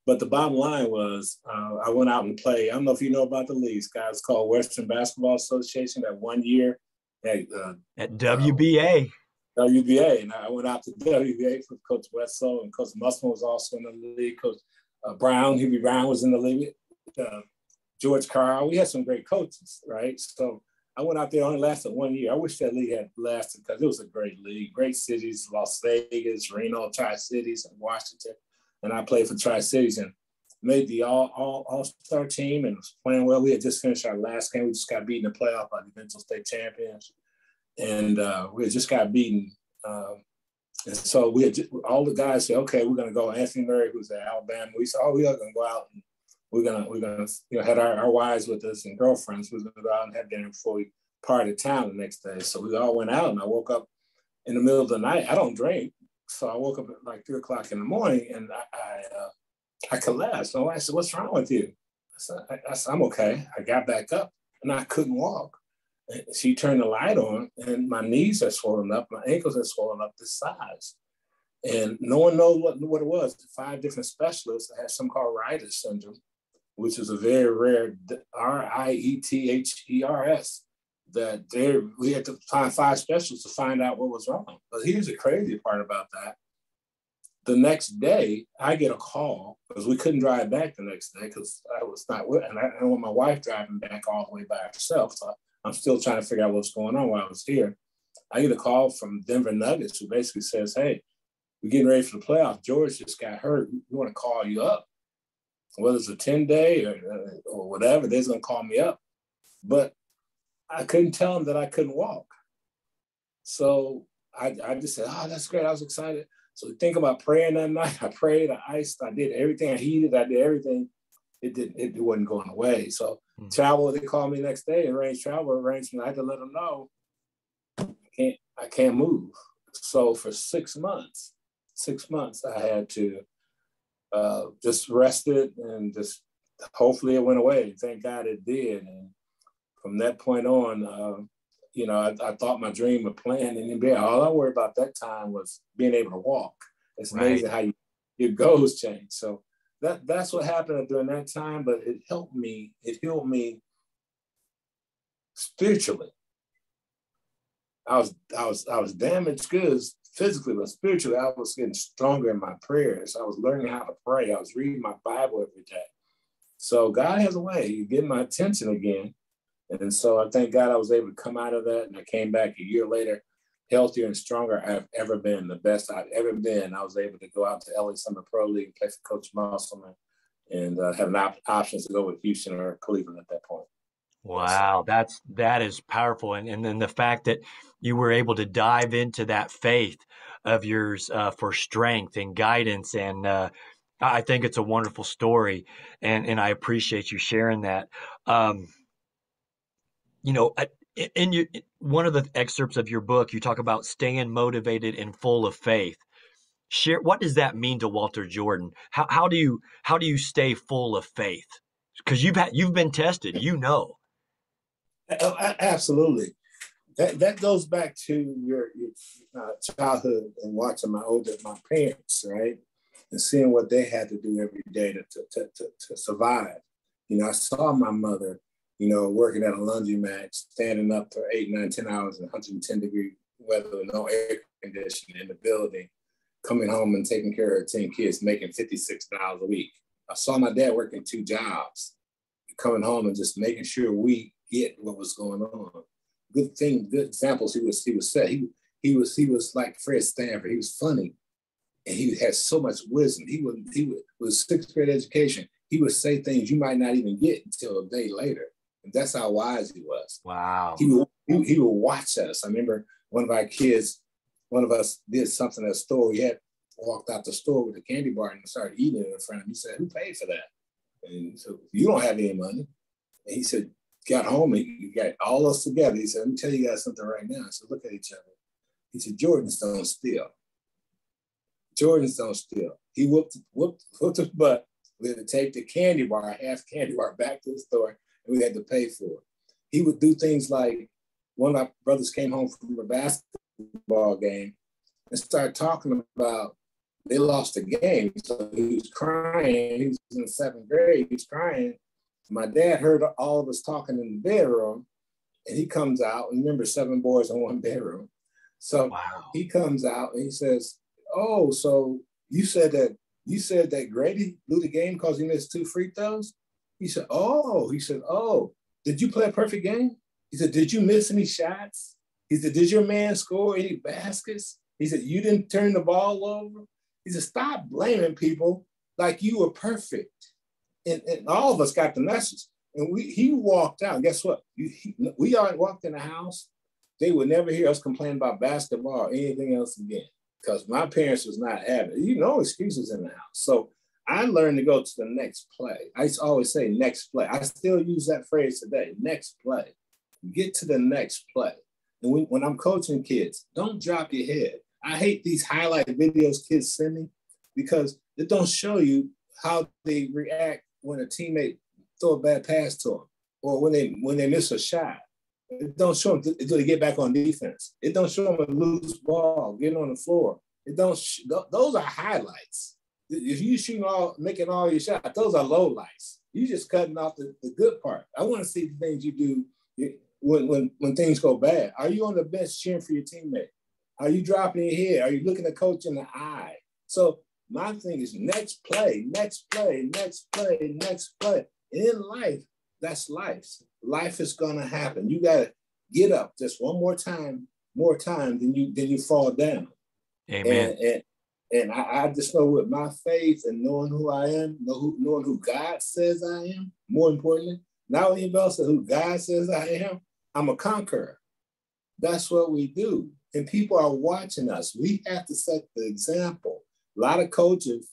But the bottom line was I went out and played. I don't know if you know about the leagues, guys, called Western Basketball Association. That 1 year at WBA. WBA, and I went out to WBA for Coach Wetzel, and Coach Musselman was also in the league. Coach Brown, Hubie Brown was in the league. George Carl. We had some great coaches, right? So I went out there, only lasted 1 year. I wish that league had lasted because it was a great league. Great cities, Las Vegas, Reno, Tri-Cities, and Washington. And I played for Tri-Cities and made the all-star team and was playing well. We had just finished our last game. We just got beaten in the playoff by the eventual state champions. And we had just got beaten. And so we had all the guys said, okay, we're going to go. Anthony Murray, who's at Alabama. We said, we are going to go out and we're gonna had our wives with us and girlfriends. We were gonna go out and have dinner before we parted town the next day. So we all went out, and I woke up in the middle of the night. I don't drink, so I woke up at like 3 o'clock in the morning, and I collapsed. My wife said, "What's wrong with you?" I said, I'm okay. I got back up and I couldn't walk. And she turned the light on and my knees are swollen up, my ankles are swollen up this size. And no one knows what it was. 5 different specialists that had some called Reiter's syndrome, which is a very rare Riethers, that we had to find 5 specialists to find out what was wrong. But here's the crazy part about that. The next day, I get a call because we couldn't drive back the next day because I was not with, and I don't want my wife driving back all the way by herself. So I'm still trying to figure out what's going on while I was here. I get a call from Denver Nuggets who basically says, hey, we're getting ready for the playoffs. George just got hurt. We want to call you up. Whether it's a 10-day or whatever, they're going to call me up. But I couldn't tell them that I couldn't walk. So I just said, oh, that's great. I was excited. So think about praying that night. I prayed, I iced, I did everything. I heated, I did everything. It wasn't going away. So travel, they called me next day, arranged travel arrangement. I had to let them know I can't move. So for 6 months, I had to just rest it and just hopefully it went away. Thank God it did. And from that point on, I thought my dream of playing in the NBA, all I worried about that time was being able to walk. It's amazing how your goals change. So that's what happened during that time, but it healed me spiritually. I was damaged goods physically, but spiritually, I was getting stronger in my prayers. I was learning how to pray. I was reading my Bible every day. So God has a way. You get my attention again. And so I thank God I was able to come out of that. And I came back a year later, healthier and stronger I've ever been, the best I've ever been. I was able to go out to LA Summer Pro League and play for Coach Musselman and have options to go with Houston or Cleveland at that point. Wow, that is powerful. And then the fact that you were able to dive into that faith of yours for strength and guidance. And I think it's a wonderful story. And I appreciate you sharing that. In one of the excerpts of your book, you talk about staying motivated and full of faith. Share, what does that mean to Walter Jordan? How do you stay full of faith? Because you've been tested, Absolutely. That goes back to your childhood and watching my parents, right, and seeing what they had to do every day to survive. I saw my mother, working at a laundromat, standing up for 8, 9, 10 hours in 110-degree weather with no air conditioning in the building, coming home and taking care of her 10 kids, making $56 a week. I saw my dad working 2 jobs, coming home and just making sure we get what was going on. Good examples he was set. He was like Fred Stanford. He was funny, and he had so much wisdom. He would with 6th grade education. He would say things you might not even get until a day later. And that's how wise he was. Wow. He would watch us. I remember one of us did something at a store. We had walked out the store with a candy bar and started eating it in front of him. He said, "Who paid for that?" And so, "You don't have any money." And he said, got home, he got all us together. He said, "Let me tell you guys something right now." I said, "Look at each other." He said, "Jordans don't steal. Jordans don't steal." He whooped his butt. We had to take the candy bar, half candy bar, back to the store, and we had to pay for it. He would do things like, one of my brothers came home from a basketball game and started talking about they lost the game. So he was crying. He was in 7th grade. He was crying. My dad heard all of us talking in the bedroom, and he comes out. And remember, 7 boys in 1 bedroom. So He comes out and he says, "Oh, so you said that Grady blew the game because he missed 2 free throws?" He said, "Oh, did you play a perfect game?" He said, "Did you miss any shots?" He said, "Did your man score any baskets?" He said, "You didn't turn the ball over?" He said, "Stop blaming people like you were perfect." And all of us got the message. And he walked out. Guess what? We all walked in the house. They would never hear us complain about basketball or anything else again, because my parents was not having it. No excuses in the house. So I learned to go to the next play. I used to always say next play. I still use that phrase today, next play. Get to the next play. And when I'm coaching kids, don't drop your head. I hate these highlight videos kids send me because it don't show you how they react when a teammate throw a bad pass to them, or when they miss a shot. It don't show them until they get back on defense. It don't show them a loose ball, getting on the floor. It don't. Those are highlights. If you making all your shots, those are lowlights. You just cutting off the good part. I want to see the things you do when things go bad. Are you on the bench cheering for your teammate? Are you dropping your head? Are you looking the coach in the eye? So my thing is next play, next play, next play, next play. In life, that's life. Life is gonna happen. You gotta get up just one more time than you fall down. Amen. And I just know with my faith and knowing who I am, knowing who God says I am, more importantly, not anybody else, who God says I am, I'm a conqueror. That's what we do. And people are watching us. We have to set the example. A lot of coaches,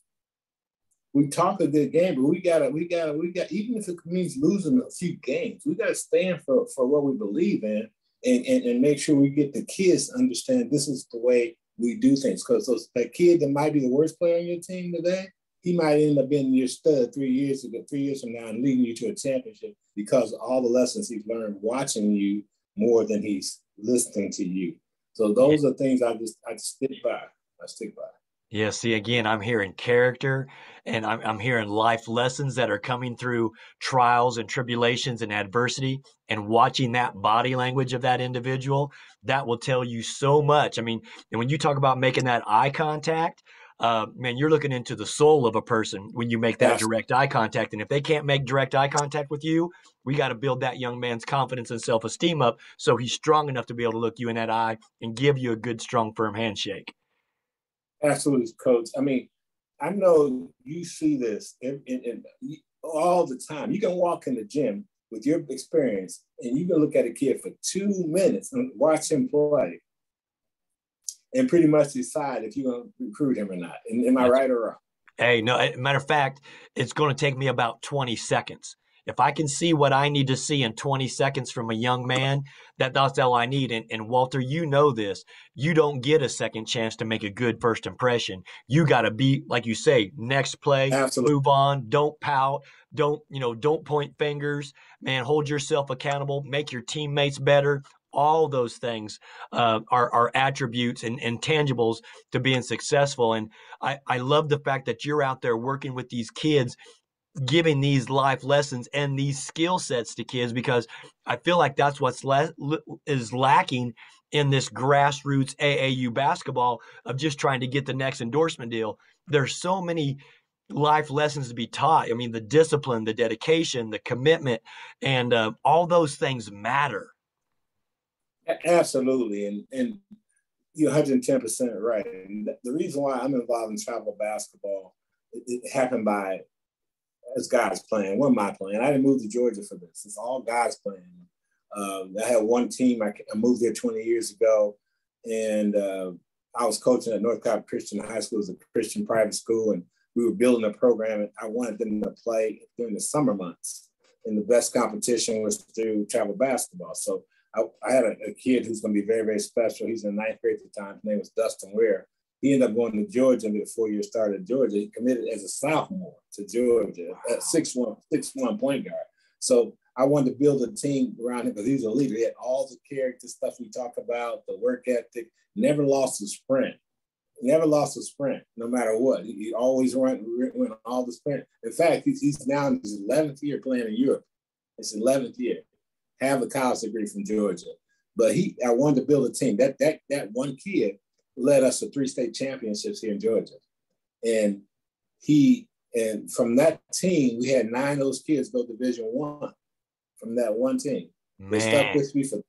we talk a good game, but we got, even if it means losing a few games, we got to stand for what we believe in and make sure we get the kids to understand this is the way we do things. Because that kid that might be the worst player on your team today, he might end up being your stud 3 years from now and leading you to a championship because of all the lessons he's learned watching you more than he's listening to you. So those are things I stick by. I stick by. Yeah, see, again, I'm hearing character and I'm hearing life lessons that are coming through trials and tribulations and adversity, and watching that body language of that individual, that will tell you so much. I mean, and when you talk about making that eye contact, man, you're looking into the soul of a person when you make that direct eye contact. And if they can't make direct eye contact with you, we got to build that young man's confidence and self-esteem up so he's strong enough to be able to look you in that eye and give you a good, strong, firm handshake. Absolutely, Coach. I mean, I know you see this in all the time. You can walk in the gym with your experience and you can look at a kid for 2 minutes and watch him play and pretty much decide if you're going to recruit him or not. Am I right or wrong? Hey, no, matter of fact, it's going to take me about 20 seconds. If I can see what I need to see in 20 seconds from a young man, that's all I need. And Walter, you know this. You don't get a second chance to make a good first impression. You got to be, like you say, next play, Absolutely. Move on, don't pout, don't point fingers, man, hold yourself accountable, make your teammates better. All those things are attributes and tangibles to being successful. And I love the fact that you're out there working with these kids, giving these life lessons and these skill sets to kids, because I feel like that's what's is lacking in this grassroots AAU basketball of just trying to get the next endorsement deal. There's so many life lessons to be taught. I mean, the discipline, the dedication, the commitment, and all those things matter. Absolutely. And you're 110% right. And the reason why I'm involved in travel basketball, it happened as God's plan. What am I playing? I didn't move to Georgia for this. It's all God's plan. I had one team. I moved there 20 years ago, and I was coaching at North Cobb Christian High School. It was a Christian private school, and we were building a program, and I wanted them to play during the summer months. And the best competition was through travel basketball. So I had a kid who's going to be very, very special. He's in 9th grade at the time. His name was Dustin Ware. He ended up going to Georgia and did a 4-year start at Georgia. He committed as a sophomore to Georgia at 6'1" point guard. So I wanted to build a team around him because he was a leader. He had all the character stuff we talk about, the work ethic, never lost a sprint. Never lost a sprint, no matter what. He always went all the sprint. In fact, he's now in his 11th year playing in Europe. It's 11th year. Have a college degree from Georgia. But I wanted to build a team. That one kid led us to 3 state championships here in Georgia. And from that team, we had 9 of those kids go Division I from that one team. Man. They stuck with me for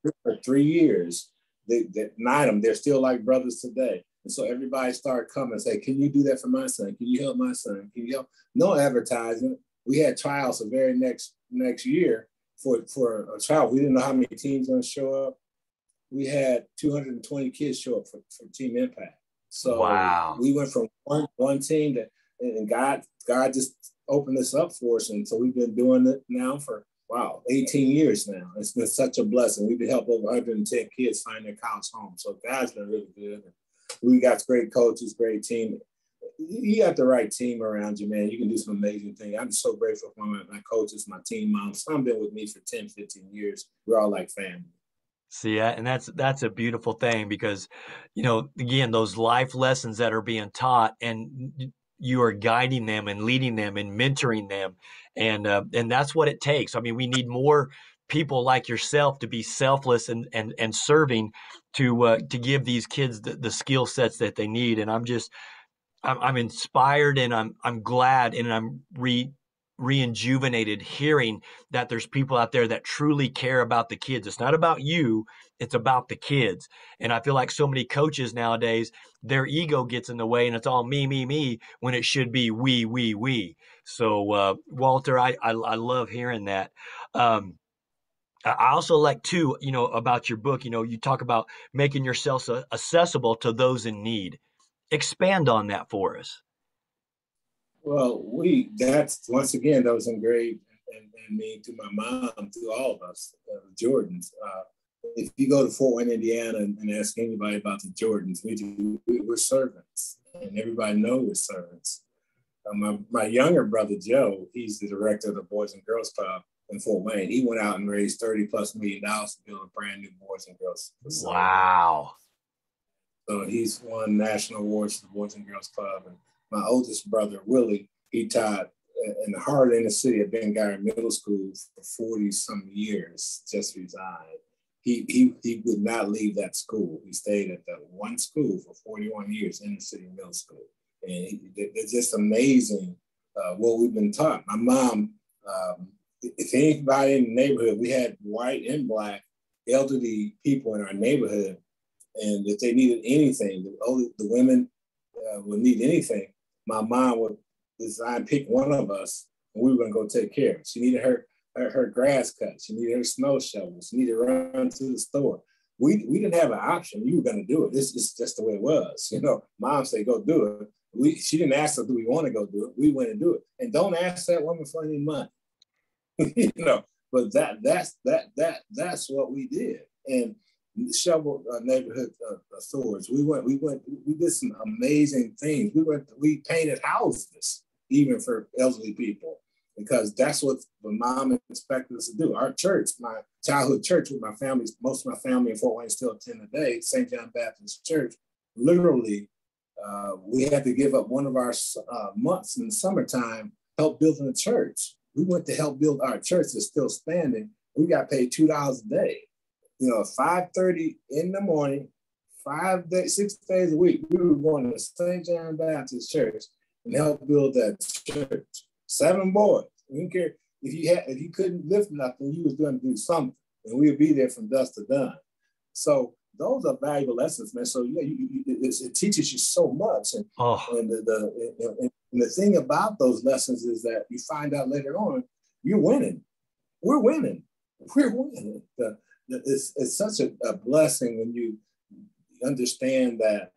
3 years. 9 of them, they're still like brothers today. And so everybody started coming and say, can you do that for my son? Can you help my son? Can you help? No advertising. We had trials the very next year for a trial. We didn't know how many teams going to show up. We had 220 kids show up for Team Impact. So wow. We went from one team and God just opened this up for us. And so we've been doing it now for, 18 years now. It's been such a blessing. We've helped over 110 kids find their college home. So God's been really good. We got great coaches, great team. You got the right team around you, man. You can do some amazing things. I'm so grateful for my coaches, my team moms. Some been with me for 10, 15 years. We're all like family. See, and that's a beautiful thing because, again, those life lessons that are being taught, and you are guiding them and leading them and mentoring them, and that's what it takes. I mean, we need more people like yourself to be selfless and serving to give these kids the skill sets that they need. And I'm inspired, and I'm glad, and I'm re-rejuvenated hearing that there's people out there that truly care about the kids. It's not about you, it's about the kids. And I feel like so many coaches nowadays, their ego gets in the way and it's all me, when it should be we. So, Walter, I love hearing that. I also like too, about your book, you talk about making yourself accessible to those in need. Expand on that for us. Well, that's once again, that was engraved in me through my mom, through all of us, Jordans. If you go to Fort Wayne, Indiana, and ask anybody about the Jordans, we're servants, and everybody knows we're servants. My younger brother, Joe, he's the director of the Boys and Girls Club in Fort Wayne. He went out and raised $30+ million to build a brand new Boys and Girls facility. Wow. So he's won national awards for the Boys and Girls Club. And my oldest brother, Willie, he taught in the heart of the city at Ben Guyron Middle School for 40-some years, just resigned. He would not leave that school. He stayed at that one school for 41 years, inner city middle school. And it's just amazing what we've been taught. My mom, if anybody in the neighborhood, we had white and black elderly people in our neighborhood. And if they needed anything, the women would need anything, my mom would design, pick one of us, and we were going to go take care of it. She needed her grass cut. She needed her snow shovel. She needed to run to the store. We didn't have an option. We were going to do it. This is just the way it was. Mom said, go do it. She didn't ask us, do we want to go do it? We went and do it. And don't ask that woman for any money. But that's what we did. And several neighborhood stores. We did some amazing things. We painted houses even for elderly people because that's what the mom expected us to do. Our church, my childhood church with my family, most of my family in Fort Wayne still attend today, St. John Baptist Church. Literally, we had to give up one of our months in the summertime, help building a church. We went to help build our church that's still standing. We got paid $2 a day. 5:30 in the morning, 6 days a week, we were going to St. John Baptist Church and help build that church. 7 boys. We didn't care if you couldn't lift nothing, you was going to do something, and we would be there from dusk to dawn. So those are valuable lessons, man. So it teaches you so much, and the thing about those lessons is that you find out later on you're winning. We're winning. It's such a blessing when you understand that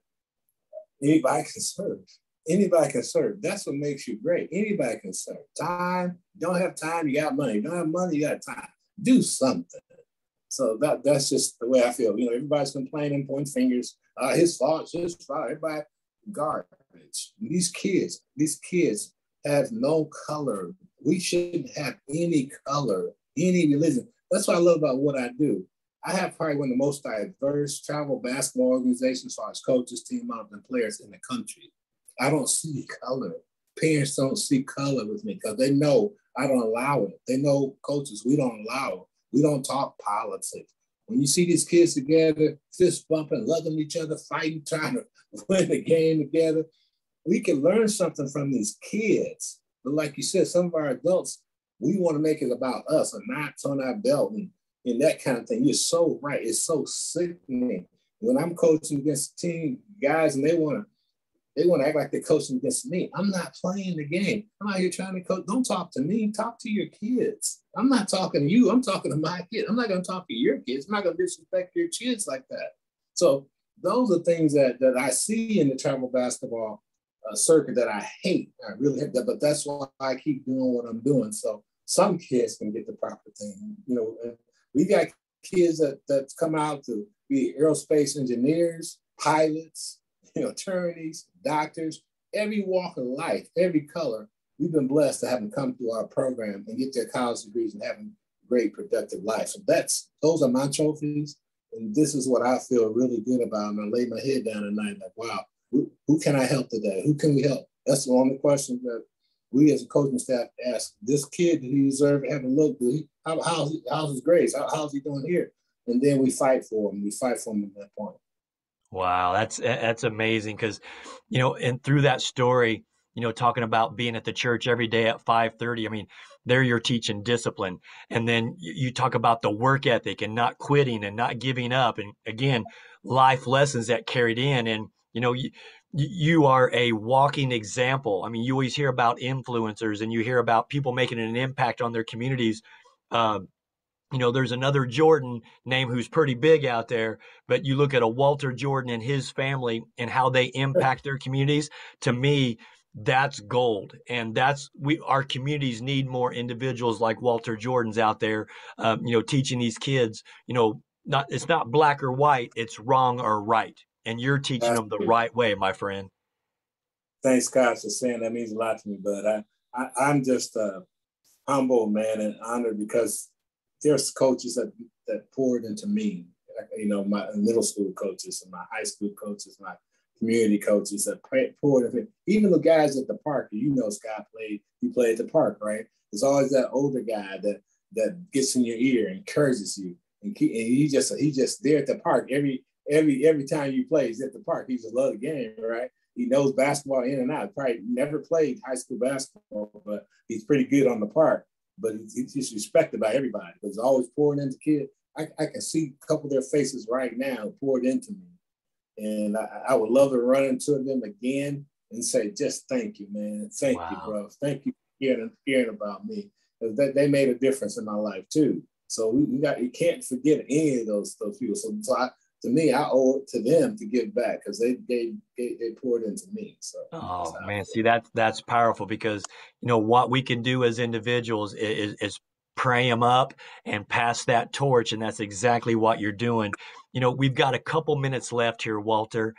anybody can serve. Anybody can serve. That's what makes you great. Anybody can serve. Time, you don't have time, you got money. You don't have money, you got time. Do something. So that's just the way I feel. Everybody's complaining, pointing fingers. His fault, everybody garbage. These kids have no color. We shouldn't have any color, any religion. That's what I love about what I do. I have probably one of the most diverse travel basketball organizations as far as coaches, team members, and players in the country. I don't see color. Parents don't see color with me because they know I don't allow it. They know coaches, we don't allow it. We don't talk politics. When you see these kids together, fist bumping, loving each other, fighting, trying to win the game together, we can learn something from these kids. But like you said, some of our adults, we want to make it about us, a knots on our belt and that kind of thing. You're so right. It's so sickening. When I'm coaching against team guys and they want to act like they're coaching against me, I'm not playing the game. I'm out here trying to coach. Don't talk to me. Talk to your kids. I'm not talking to you. I'm talking to my kids. I'm not going to talk to your kids. I'm not going to disrespect your kids like that. So those are things that I see in the travel basketball circuit that I hate. I really hate that, but that's why I keep doing what I'm doing. So some kids can get the proper thing. We got kids that come out to be aerospace engineers, pilots, attorneys, doctors. every walk of life, every color. We've been blessed to have them come through our program and get their college degrees and having great productive life. So those are my trophies. And this is what I feel really good about. And I lay my head down at night like, wow, who can I help today? Who can we help? That's the only question that we as a coaching staff ask. This kid, did he deserve to have a look? How's his grades? How's he doing here? And then we fight for him. We fight for him at that point. Wow, that's amazing because, and through that story, talking about being at the church every day at 5:30. I mean, there you're teaching discipline, and then you talk about the work ethic and not quitting and not giving up, and again, life lessons that carried in, and you are a walking example. I mean, you always hear about influencers and you hear about people making an impact on their communities. Um, there's another Jordan name who's pretty big out there, but you look at a Walter Jordan and his family and how they impact their communities. To me, that's gold. And our communities need more individuals like Walter Jordans out there, teaching these kids, it's not black or white, it's wrong or right. And you're teaching them the right way, my friend. Thanks, Scott, for saying that. Means a lot to me, bud. I'm just humble, man, and honored because there's coaches that poured into me. My middle school coaches and my high school coaches, my community coaches that poured into me. Even the guys at the park, Scott played at the park, right? There's always that older guy that gets in your ear and encourages you. And he just there at the park. Every time you play, he's at the park. He just loves the game, right? He knows basketball in and out. Probably never played high school basketball, but he's pretty good on the park. But he's respected by everybody because he's always pouring into kids. I can see a couple of their faces right now poured into me. And I would love to run into them again and say, just thank you, man. Thank you, bro. Thank you for caring about me. Because they made a difference in my life too. So you can't forget any of those people. So to me, I owe it to them to give back because they poured into me. So, oh man, see that's powerful because what we can do as individuals is pray them up and pass that torch, and that's exactly what you're doing. We've got a couple minutes left here, Walter.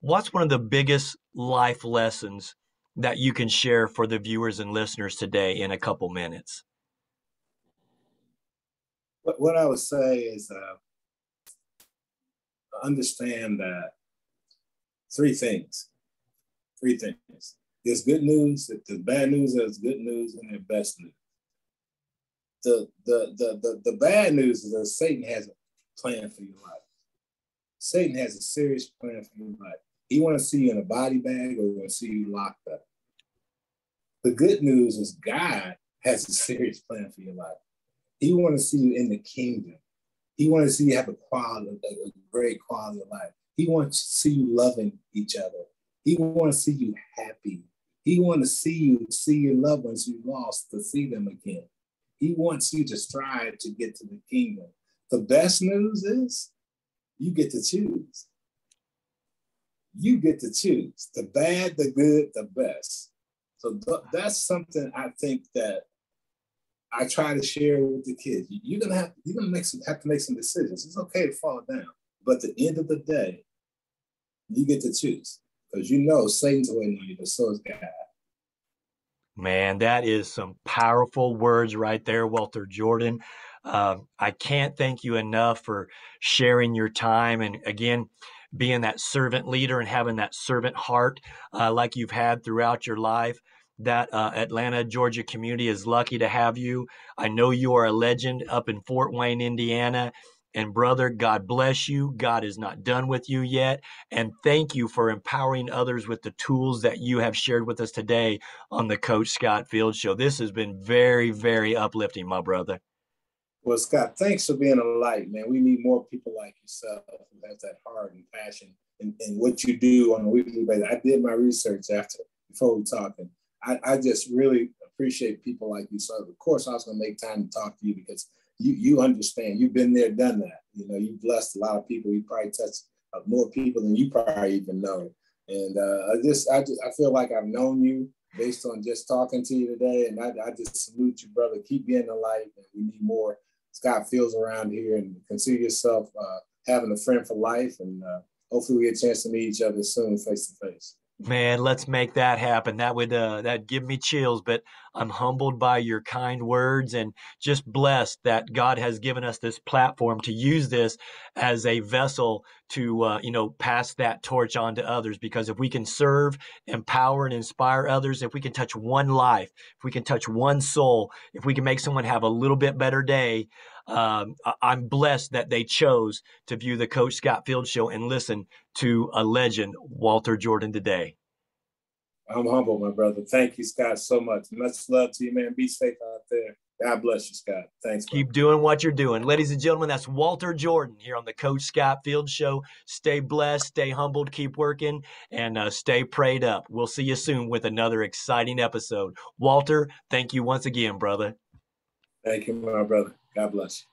What's one of the biggest life lessons that you can share for the viewers and listeners today in a couple minutes? What I would say is understand that three things. There's good news, there's bad news, there's good news, and there's best news. The bad news is that Satan has a plan for your life. Satan has a serious plan for your life. He wants to see you in a body bag or he wants to see you locked up. The good news is God has a serious plan for your life. He wants to see you in the kingdom. He wants to see you have a great quality of life. He wants to see you loving each other. He wants to see you happy. He wants to see your loved ones you lost, to see them again. He wants you to strive to get to the kingdom. The best news is you get to choose. You get to choose the bad, the good, the best. So that's something I think that I try to share with the kids. You're gonna have to make some decisions. It's okay to fall down, but at the end of the day, you get to choose because Satan's waiting on you, but so is God. Man, that is some powerful words right there, Walter Jordan. I can't thank you enough for sharing your time and again being that servant leader and having that servant heart like you've had throughout your life. That Atlanta, Georgia community is lucky to have you. I know you are a legend up in Fort Wayne, Indiana. And brother, God bless you. God is not done with you yet. And thank you for empowering others with the tools that you have shared with us today on the Coach Scott Field Show. This has been very, very uplifting, my brother. Well, Scott, thanks for being a light, man. We need more people like yourself who has that heart and passion in what you do on a weekly basis. I did my research before we talked, and I just really appreciate people like you. So, of course, I was going to make time to talk to you because you understand. You've been there, done that. You've blessed a lot of people. You probably touched more people than you probably even know. And I feel like I've known you based on just talking to you today. And I just salute you, brother. Keep being a light. And we need more Scott Fields around here. And consider yourself having a friend for life. And hopefully we get a chance to meet each other soon, face to face. Man, let's make that happen. That'd give me chills, but I'm humbled by your kind words and just blessed that God has given us this platform to use this as a vessel to pass that torch on to others. Because if we can serve, empower, and inspire others, if we can touch one life, if we can touch one soul, if we can make someone have a little bit better day, I'm blessed that they chose to view the Coach Scott Field Show and listen to a legend, Walter Jordan, today. I'm humble, my brother. Thank you, Scott, so much. Much love to you, man. Be safe out there. God bless you, Scott. Thanks, brother. Keep doing what you're doing. Ladies and gentlemen, that's Walter Jordan here on the Coach Scott Field Show. Stay blessed, stay humbled, keep working, and stay prayed up. We'll see you soon with another exciting episode. Walter, thank you once again, brother. Thank you, my brother. God bless you.